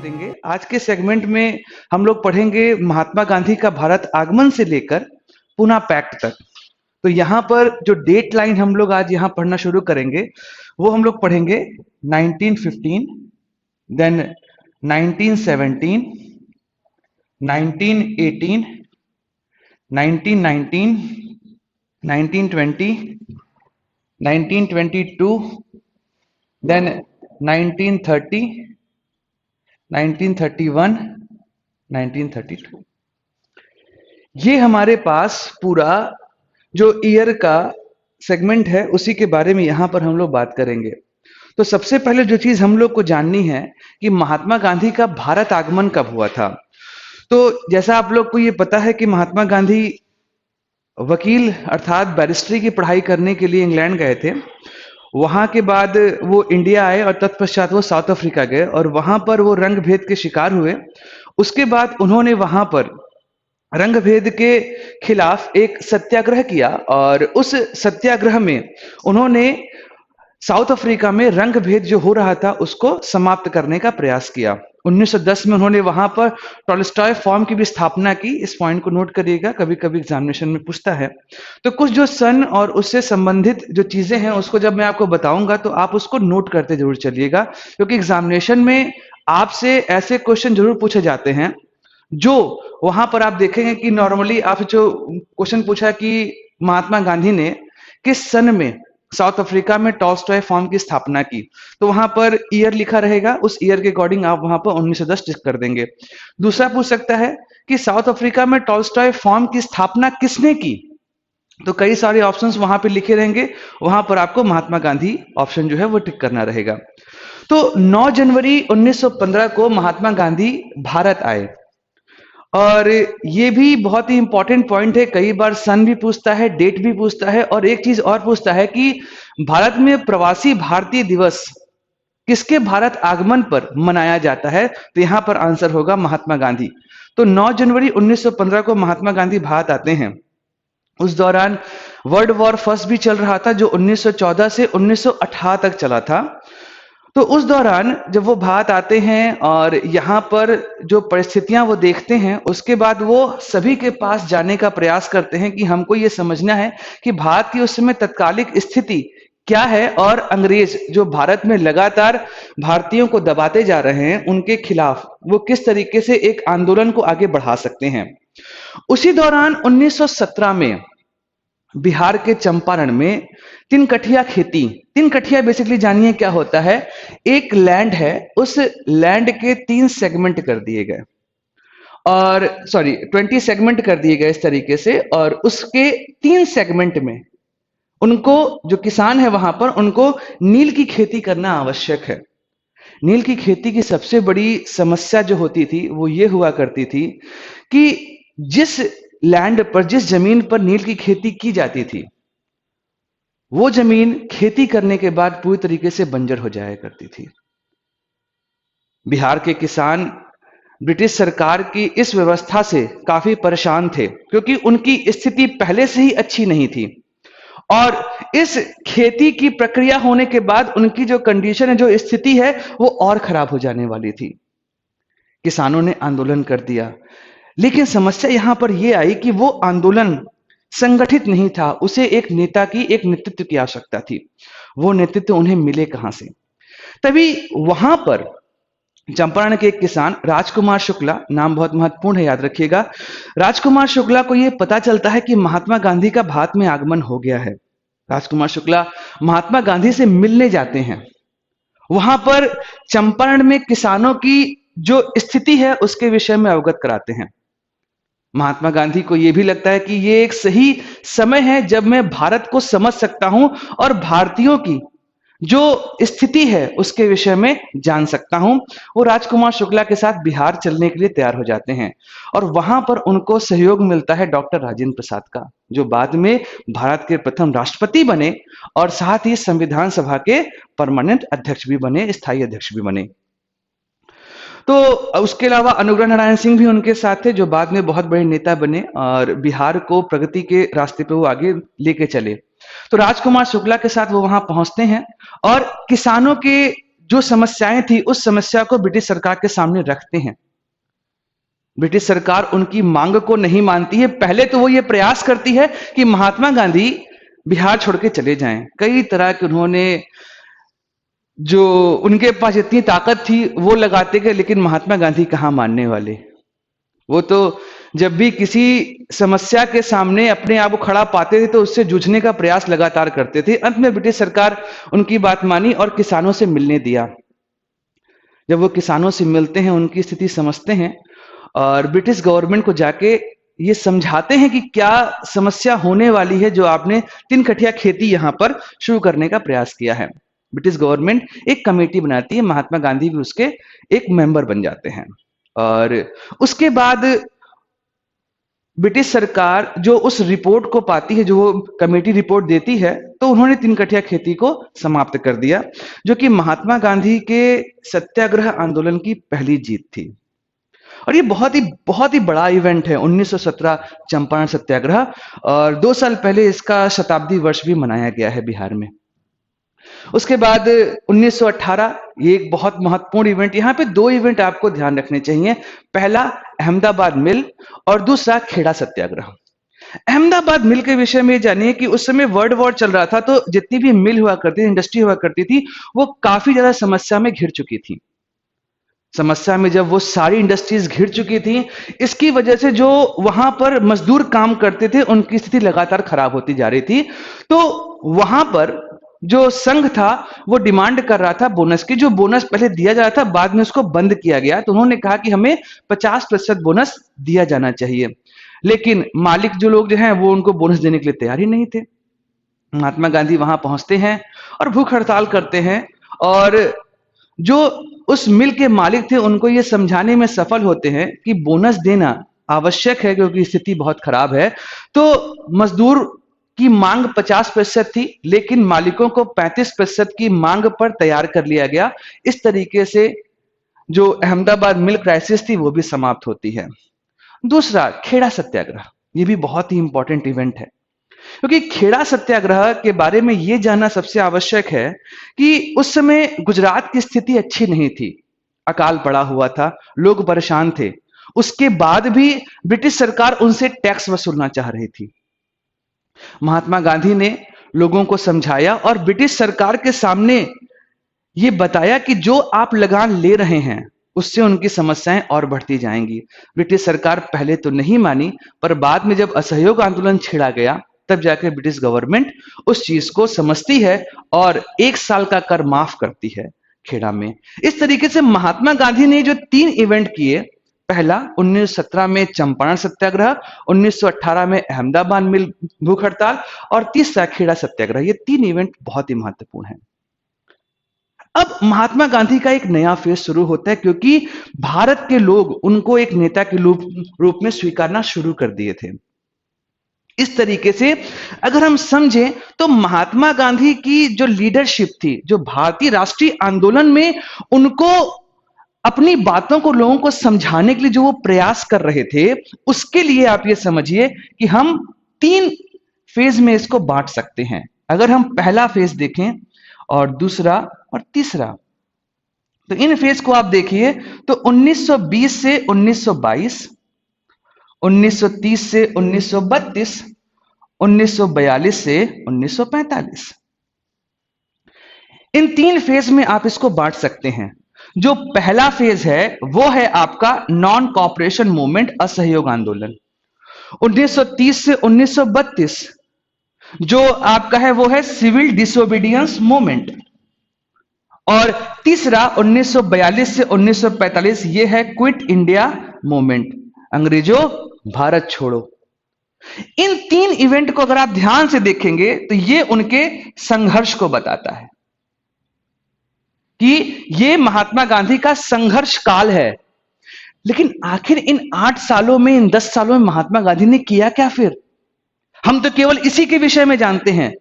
करेंगे। आज के सेगमेंट में हम लोग पढ़ेंगे महात्मा गांधी का भारत आगमन से लेकर पूना पैक्ट तक। तो यहाँ पर जो डेट लाइन हम लोग आज यहाँ पढ़ना शुरू करेंगे वो हम लोग पढ़ेंगे 1915, देन 1917, 1918, 1919, 1920, 1922, देन 1930, 1931, 1932। ये हमारे पास पूरा जो ईयर का सेगमेंट है उसी के बारे में यहां पर हम लोग बात करेंगे। तो सबसे पहले जो चीज हम लोग को जाननी है कि महात्मा गांधी का भारत आगमन कब हुआ था। तो जैसा आप लोग को ये पता है कि महात्मा गांधी वकील अर्थात बैरिस्ट्री की पढ़ाई करने के लिए इंग्लैंड गए थे। वहां के बाद वो इंडिया आए और तत्पश्चात वो साउथ अफ्रीका गए और वहां पर वो रंग भेद के शिकार हुए। उसके बाद उन्होंने वहां पर रंग भेद के खिलाफ एक सत्याग्रह किया और उस सत्याग्रह में उन्होंने साउथ अफ्रीका में रंग भेद जो हो रहा था उसको समाप्त करने का प्रयास किया। 1910 में उन्होंने वहां पर टॉलस्टॉय फॉर्म की भी स्थापना की। इस पॉइंट को नोट करिएगा, कभी कभी एग्जामिनेशन में पूछता है। तो कुछ जो सन और उससे संबंधित जो चीजें हैं उसको जब मैं आपको बताऊंगा तो आप उसको नोट करते जरूर चलिएगा, क्योंकि एग्जामिनेशन में आपसे ऐसे क्वेश्चन जरूर पूछे जाते हैं जो वहां पर आप देखेंगे कि नॉर्मली आप जो क्वेश्चन पूछा कि महात्मा गांधी ने किस सन में साउथ अफ्रीका में टॉलस्टॉय फॉर्म की स्थापना की, तो वहां पर ईयर लिखा रहेगा, उस ईयर के अकॉर्डिंग आप वहां पर 1910 टिक कर देंगे। दूसरा पूछ सकता है कि साउथ अफ्रीका में टॉलस्टॉय फॉर्म की स्थापना किसने की, तो कई सारे ऑप्शंस वहां पे लिखे रहेंगे, वहां पर आपको महात्मा गांधी ऑप्शन जो है वो टिक करना रहेगा। तो 9 जनवरी 1915 को महात्मा गांधी भारत आए और ये भी बहुत ही इंपॉर्टेंट पॉइंट है। कई बार सन भी पूछता है, डेट भी पूछता है और एक चीज और पूछता है कि भारत में प्रवासी भारतीय दिवस किसके भारत आगमन पर मनाया जाता है, तो यहां पर आंसर होगा महात्मा गांधी। तो 9 जनवरी 1915 को महात्मा गांधी भारत आते हैं। उस दौरान वर्ल्ड वॉर फर्स्ट भी चल रहा था जो 1914 से 1918 तक चला था। तो उस दौरान जब वो भारत आते हैं और यहाँ पर जो परिस्थितियां वो देखते हैं उसके बाद वो सभी के पास जाने का प्रयास करते हैं कि हमको ये समझना है कि भारत की उस समय तत्कालिक स्थिति क्या है और अंग्रेज जो भारत में लगातार भारतीयों को दबाते जा रहे हैं उनके खिलाफ वो किस तरीके से एक आंदोलन को आगे बढ़ा सकते हैं। उसी दौरान 1917 में बिहार के चंपारण में तीन कठिया खेती, तीन कठिया बेसिकली जानिए क्या होता है। एक लैंड है, उस लैंड के 3 सेगमेंट कर दिए गए और 20 सेगमेंट कर दिए गए इस तरीके से, और उसके 3 सेगमेंट में उनको जो किसान है वहां पर उनको नील की खेती करना आवश्यक है। नील की खेती की सबसे बड़ी समस्या जो होती थी वो ये हुआ करती थी कि जिस लैंड पर, जिस जमीन पर नील की खेती की जाती थी वो जमीन खेती करने के बाद पूरी तरीके से बंजर हो जाया करती थी। बिहार के किसान ब्रिटिश सरकार की इस व्यवस्था से काफी परेशान थे क्योंकि उनकी स्थिति पहले से ही अच्छी नहीं थी और इस खेती की प्रक्रिया होने के बाद उनकी जो कंडीशन है, जो स्थिति है वो और खराब हो जाने वाली थी। किसानों ने आंदोलन कर दिया, लेकिन समस्या यहां पर यह आई कि वो आंदोलन संगठित नहीं था, उसे एक नेता की, एक नेतृत्व की आवश्यकता थी। वो नेतृत्व उन्हें मिले कहां से? तभी वहां पर चंपारण के एक किसान राजकुमार शुक्ला, नाम बहुत महत्वपूर्ण है, याद रखिएगा। राजकुमार शुक्ला को यह पता चलता है कि महात्मा गांधी का भारत में आगमन हो गया है। राजकुमार शुक्ला महात्मा गांधी से मिलने जाते हैं। वहां पर चंपारण में किसानों की जो स्थिति है उसके विषय में अवगत कराते हैं। महात्मा गांधी को यह भी लगता है कि यह एक सही समय है जब मैं भारत को समझ सकता हूं और भारतीयों की जो स्थिति है उसके विषय में जान सकता हूं। वो राजकुमार शुक्ला के साथ बिहार चलने के लिए तैयार हो जाते हैं और वहां पर उनको सहयोग मिलता है डॉक्टर राजेंद्र प्रसाद का, जो बाद में भारत के प्रथम राष्ट्रपति बने और साथ ही संविधान सभा के परमानेंट अध्यक्ष भी बने, स्थायी अध्यक्ष भी बने। तो उसके अलावा अनुग्रह नारायण सिंह भी उनके साथ थे, जो बाद में बहुत बड़े नेता बने और बिहार को प्रगति के रास्ते पे वो आगे लेके चले। तो राजकुमार शुक्ला के साथ वो वहां पहुंचते हैं और किसानों के जो समस्याएं थी उस समस्या को ब्रिटिश सरकार के सामने रखते हैं। ब्रिटिश सरकार उनकी मांग को नहीं मानती है। पहले तो वो ये प्रयास करती है कि महात्मा गांधी बिहार छोड़ के चले जाएं। कई तरह के उन्होंने, जो उनके पास इतनी ताकत थी वो लगाते गए, लेकिन महात्मा गांधी कहाँ मानने वाले। वो तो जब भी किसी समस्या के सामने अपने आप को खड़ा पाते थे तो उससे जूझने का प्रयास लगातार करते थे। अंत में ब्रिटिश सरकार उनकी बात मानी और किसानों से मिलने दिया। जब वो किसानों से मिलते हैं, उनकी स्थिति समझते हैं और ब्रिटिश गवर्नमेंट को जाके ये समझाते हैं कि क्या समस्या होने वाली है जो आपने 3 कठिया खेती यहां पर शुरू करने का प्रयास किया है। ब्रिटिश गवर्नमेंट एक कमेटी बनाती है, महात्मा गांधी भी उसके एक मेंबर बन जाते हैं। और उसके बाद ब्रिटिश सरकार जो उस रिपोर्ट को पाती है, जो वो कमेटी रिपोर्ट देती है, तो उन्होंने 3 कठिया खेती को समाप्त कर दिया, जो कि महात्मा गांधी के सत्याग्रह आंदोलन की पहली जीत थी। और ये बहुत ही बड़ा इवेंट है 1917 चंपारण सत्याग्रह। और 2 साल पहले इसका शताब्दी वर्ष भी मनाया गया है बिहार में। उसके बाद 1918, ये एक बहुत महत्वपूर्ण इवेंट। यहाँ पे 2 इवेंट आपको ध्यान रखने चाहिए। पहला अहमदाबाद मिल और दूसरा खेड़ा सत्याग्रह। अहमदाबाद मिल के विषय में जानिए कि उस समय वर्ल्ड वॉर चल रहा था, तो जितनी भी मिल हुआ करती थी, इंडस्ट्री हुआ करती थी, वो काफी ज्यादा समस्या में घिर चुकी थी। समस्या में जब वो सारी इंडस्ट्रीज घिर चुकी थी, इसकी वजह से जो वहां पर मजदूर काम करते थे उनकी स्थिति लगातार खराब होती जा रही थी। तो वहां पर जो संघ था वो डिमांड कर रहा था बोनस की। जो बोनस पहले दिया जा रहा था, बाद में उसको बंद किया गया। तो उन्होंने कहा कि हमें 50% बोनस दिया जाना चाहिए, लेकिन मालिक जो लोग जो हैं वो उनको बोनस देने के लिए तैयार ही नहीं थे। महात्मा गांधी वहां पहुंचते हैं और भूख हड़ताल करते हैं, और जो उस मिल के मालिक थे उनको ये समझाने में सफल होते हैं कि बोनस देना आवश्यक है क्योंकि स्थिति बहुत खराब है। तो मजदूर की मांग 50% थी, लेकिन मालिकों को 35% की मांग पर तैयार कर लिया गया। इस तरीके से जो अहमदाबाद मिल क्राइसिस थी वो भी समाप्त होती है। दूसरा, खेड़ा सत्याग्रह। ये भी बहुत ही इंपॉर्टेंट इवेंट है, क्योंकि खेड़ा सत्याग्रह के बारे में यह जानना सबसे आवश्यक है कि उस समय गुजरात की स्थिति अच्छी नहीं थी। अकाल पड़ा हुआ था, लोग परेशान थे। उसके बाद भी ब्रिटिश सरकार उनसे टैक्स वसूलना चाह रही थी। महात्मा गांधी ने लोगों को समझाया और ब्रिटिश सरकार के सामने यह बताया कि जो आप लगान ले रहे हैं उससे उनकी समस्याएं और बढ़ती जाएंगी। ब्रिटिश सरकार पहले तो नहीं मानी, पर बाद में जब असहयोग आंदोलन छेड़ा गया तब जाकर ब्रिटिश गवर्नमेंट उस चीज को समझती है और 1 साल का कर माफ करती है खेड़ा में। इस तरीके से महात्मा गांधी ने जो 3 इवेंट किए, पहला 1917 में चंपारण सत्याग्रह, 1918 में अहमदाबाद मिल भूख हड़ताल और तीसरा खेड़ा सत्याग्रह, ये 3 इवेंट बहुत ही महत्वपूर्ण है। अब महात्मा गांधी का एक नया फेज शुरू होता है, क्योंकि भारत के लोग उनको एक नेता के रूप में स्वीकारना शुरू कर दिए थे। इस तरीके से अगर हम समझें तो महात्मा गांधी की जो लीडरशिप थी, जो भारतीय राष्ट्रीय आंदोलन में उनको अपनी बातों को लोगों को समझाने के लिए जो वो प्रयास कर रहे थे, उसके लिए आप ये समझिए कि हम 3 फेज में इसको बांट सकते हैं। अगर हम पहला फेज देखें और दूसरा और तीसरा, तो इन फेज को आप देखिए तो 1920 से 1922, 1930 से 1932, 1942 से 1945, इन 3 फेज में आप इसको बांट सकते हैं। जो पहला फेज है वो है आपका नॉन कॉपरेशन मूवमेंट, असहयोग आंदोलन। 1930 से 1932 जो आपका है वो है सिविल डिसोबीडियंस मूवमेंट। और तीसरा 1942 से 1945 ये है क्विट इंडिया मूवमेंट, अंग्रेजों भारत छोड़ो। इन 3 इवेंट को अगर आप ध्यान से देखेंगे तो ये उनके संघर्ष को बताता है कि ये महात्मा गांधी का संघर्ष काल है। लेकिन आखिर इन 8 सालों में, इन 10 सालों में महात्मा गांधी ने किया क्या? फिर हम तो केवल इसी के विषय में जानते हैं।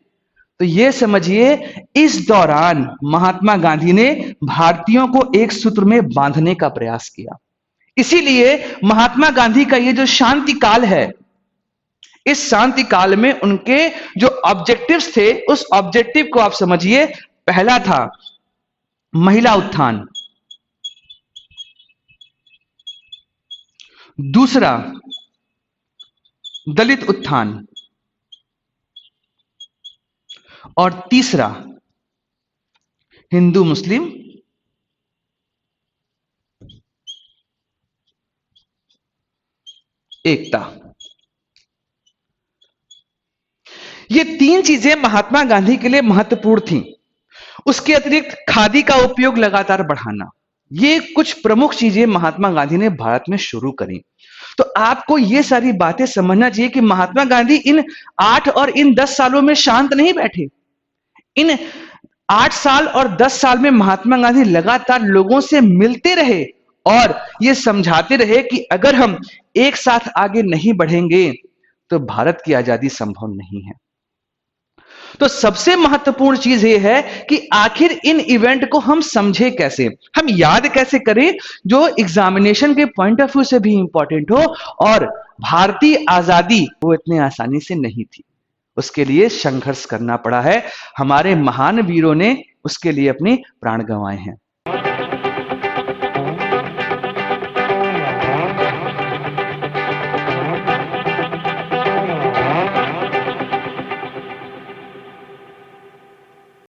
तो ये समझिए, इस दौरान महात्मा गांधी ने भारतीयों को एक सूत्र में बांधने का प्रयास किया। इसीलिए महात्मा गांधी का ये जो शांति काल है, इस शांति काल में उनके जो ऑब्जेक्टिव्स थे, उस ऑब्जेक्टिव को आप समझिए। पहला था महिला उत्थान, दूसरा दलित उत्थान, और तीसरा हिंदू मुस्लिम एकता। ये तीन चीजें महात्मा गांधी के लिए महत्वपूर्ण थी। उसके अतिरिक्त खादी का उपयोग लगातार बढ़ाना, ये कुछ प्रमुख चीजें महात्मा गांधी ने भारत में शुरू करी। तो आपको ये सारी बातें समझना चाहिए कि महात्मा गांधी इन 8 और इन 10 सालों में शांत नहीं बैठे। इन 8 साल और 10 साल में महात्मा गांधी लगातार लोगों से मिलते रहे और ये समझाते रहे कि अगर हम एक साथ आगे नहीं बढ़ेंगे तो भारत की आजादी संभव नहीं है। तो सबसे महत्वपूर्ण चीज यह है कि आखिर इन इवेंट को हम समझे कैसे, हम याद कैसे करें, जो एग्जामिनेशन के पॉइंट ऑफ व्यू से भी इंपॉर्टेंट हो। और भारतीय आजादी वो इतने आसानी से नहीं थी, उसके लिए संघर्ष करना पड़ा है। हमारे महान वीरों ने उसके लिए अपने प्राण गंवाए हैं।